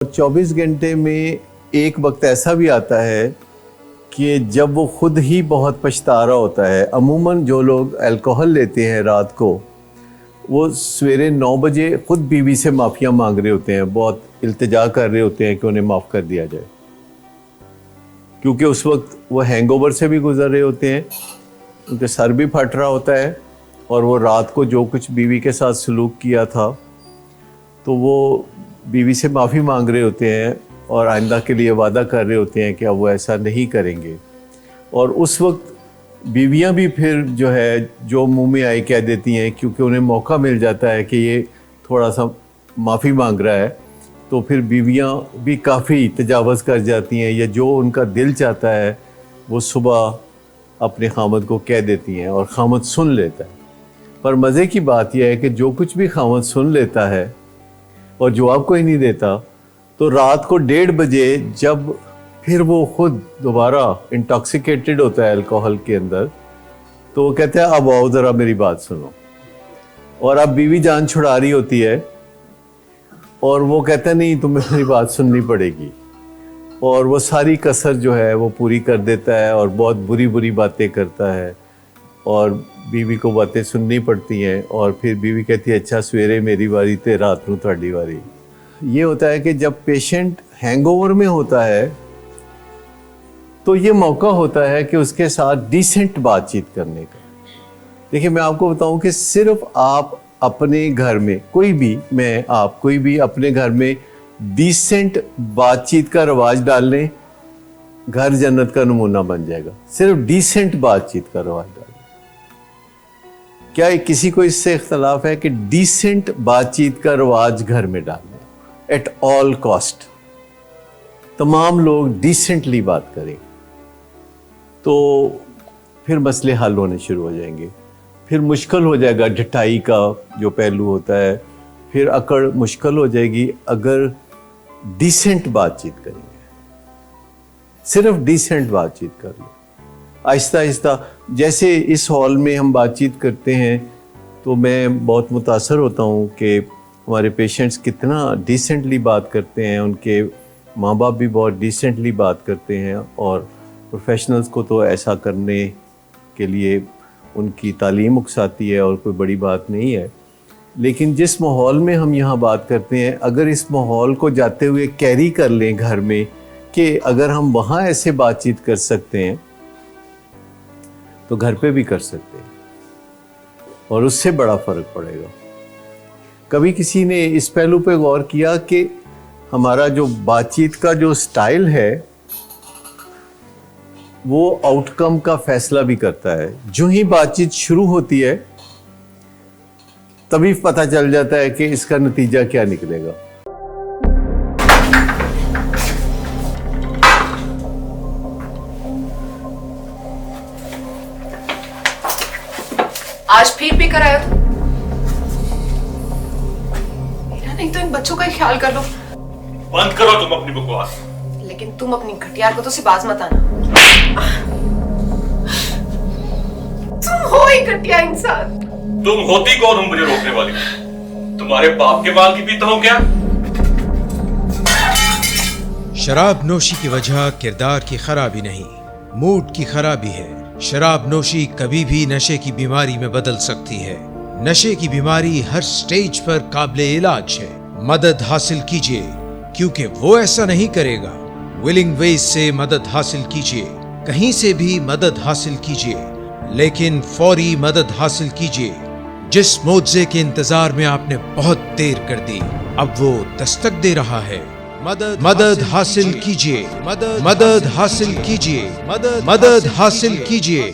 24 घंटे में एक वक्त ऐसा भी आता है कि जब वो खुद ही बहुत पछता रहा होता है। अमूमन जो लोग अल्कोहल लेते हैं रात को, वो सवेरे 9 बजे खुद बीवी से माफ़ियाँ मांग रहे होते हैं, बहुत इल्तिजा कर रहे होते हैं कि उन्हें माफ़ कर दिया जाए, क्योंकि उस वक्त वो हैंगओवर से भी गुजर रहे होते हैं, उनके सर भी फट रहा होता है और वो रात को जो कुछ बीवी के साथ सलूक किया था तो वो बीवी से माफ़ी मांग रहे होते हैं और आइंदा के लिए वादा कर रहे होते हैं कि अब वो ऐसा नहीं करेंगे। और उस वक्त बीवियां भी फिर जो है जो मुंह में आई कह देती हैं, क्योंकि उन्हें मौका मिल जाता है कि ये थोड़ा सा माफ़ी मांग रहा है, तो फिर बीवियां भी काफ़ी तजावज़ कर जाती हैं या जो उनका दिल चाहता है वो सुबह अपने खामद को कह देती हैं और खामद सुन लेता है। पर मज़े की बात यह है कि जो कुछ भी खामद सुन लेता है और जवाब कोई नहीं देता, तो रात को 1:30 बजे जब फिर वो खुद दोबारा इंटॉक्सिकेटेड होता है अल्कोहल के अंदर, तो वो कहता है अब आओ ज़रा मेरी बात सुनो। और अब बीवी जान छुड़ा रही होती है और वो कहता है नहीं तुम्हें मेरी बात सुननी पड़ेगी, और वो सारी कसर जो है वो पूरी कर देता है और बहुत बुरी बुरी बातें करता है और बीवी को बातें सुननी पड़ती हैं। और फिर बीवी कहती है अच्छा सवेरे मेरी बारी ते रात नूं तुहाडी बारी। ये होता है कि जब पेशेंट हैंगओवर में होता है तो ये मौका होता है कि उसके साथ डिसेंट बातचीत करने का। देखिए मैं आपको बताऊं कि सिर्फ आप अपने घर में कोई भी अपने घर में डिसेंट बातचीत का रवाज डाल लें, घर जन्नत का नमूना बन जाएगा। सिर्फ डिसेंट बातचीत का रवाज डाल लें। क्या किसी को इससे इख्तलाफ है कि डिसेंट बातचीत का रवाज घर में डालना एट ऑल कॉस्ट, तमाम लोग डिसेंटली बात करें तो फिर मसले हल होने शुरू हो जाएंगे। फिर मुश्किल हो जाएगा ढटाई का जो पहलू होता है, फिर अकड़ मुश्किल हो जाएगी अगर डिसेंट बातचीत करेंगे। सिर्फ डिसेंट बातचीत कर लो, आहिस्ता आहिस्ता। जैसे इस हॉल में हम बातचीत करते हैं तो मैं बहुत मुतासर होता हूँ कि हमारे पेशेंट्स कितना डिसेंटली बात करते हैं, उनके माँ बाप भी बहुत डिसेंटली बात करते हैं, और प्रोफेशनल्स को तो ऐसा करने के लिए उनकी तालीम उकसाती है और कोई बड़ी बात नहीं है। लेकिन जिस माहौल में हम यहाँ बात करते हैं, अगर इस माहौल को जाते हुए कैरी कर लें घर में कि अगर हम वहाँ ऐसे बातचीत कर सकते हैं तो घर पे भी कर सकते हैं, और उससे बड़ा फ़र्क पड़ेगा। कभी किसी ने इस पहलू पे गौर किया कि हमारा जो बातचीत का जो स्टाइल है वो आउटकम का फैसला भी करता है। जो ही बातचीत शुरू होती है तभी पता चल जाता है कि इसका नतीजा क्या निकलेगा। आज फिर भी कराया तो मेरा नहीं तो इन बच्चों का ख्याल कर लो। बंद करो तुम अपनी बकवास। लेकिन तुम अपनी घटिया को तो से बाज मत आना। तुम हो ही घटिया इंसान। तुम होती कौन हो मुझे रोकने वाली? तुम्हारे बाप के बाल की पीता हूं क्या? शराब नोशी की वजह किरदार की खराबी नहीं, मूड की खराबी है। शराब नोशी कभी भी नशे की बीमारी में बदल सकती है। नशे की बीमारी हर स्टेज पर काबिले इलाज है। मदद हासिल कीजिए, क्योंकि वो ऐसा नहीं करेगा। विलिंग वेज से मदद हासिल कीजिए, कहीं से भी मदद हासिल कीजिए, लेकिन फौरी मदद हासिल कीजिए। जिस मुआवजे के इंतजार में आपने बहुत देर कर दी, अब वो दस्तक दे रहा है। मदद हासिल कीजिए, मदद हासिल कीजिए, मदद हासिल कीजिए।